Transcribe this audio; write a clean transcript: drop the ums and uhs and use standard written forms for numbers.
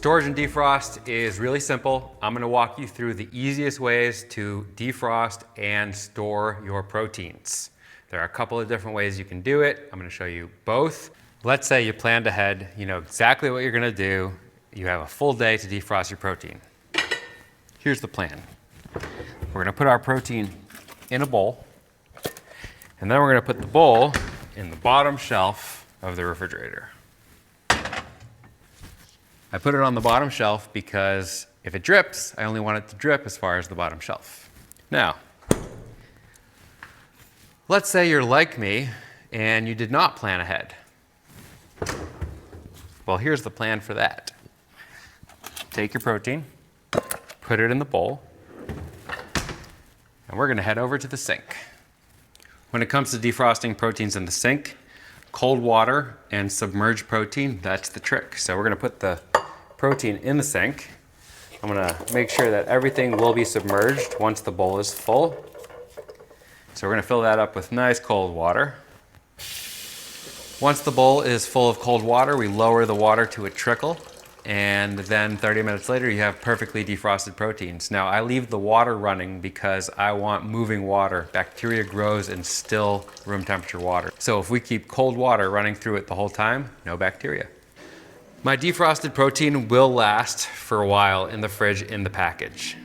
Storage and defrost is really simple. I'm gonna walk you through the easiest ways to defrost and store your proteins. There are a couple of different ways you can do it. I'm gonna show you both. Let's say you planned ahead, you know exactly what you're gonna do. You have a full day to defrost your protein. Here's the plan. We're gonna put our protein in a bowl, and then we're gonna put the bowl in the bottom shelf of the refrigerator. I put it on the bottom shelf because if it drips, I only want it to drip as far as the bottom shelf. Now, let's say you're like me and you did not plan ahead. Well, here's the plan for that. Take your protein, put it in the bowl, and we're gonna head over to the sink. When it comes to defrosting proteins in the sink, cold water and submerged protein, that's the trick. So we're gonna put the protein in the sink. I'm gonna make sure that everything will be submerged once the bowl is full. So we're gonna fill that up with nice cold water. Once the bowl is full of cold water, we lower the water to a trickle, and then 30 minutes later you have perfectly defrosted proteins. Now I leave the water running because I want moving water. Bacteria grows in still room temperature water. So if we keep cold water running through it the whole time, no bacteria. My defrosted protein will last for a while in the fridge in the package.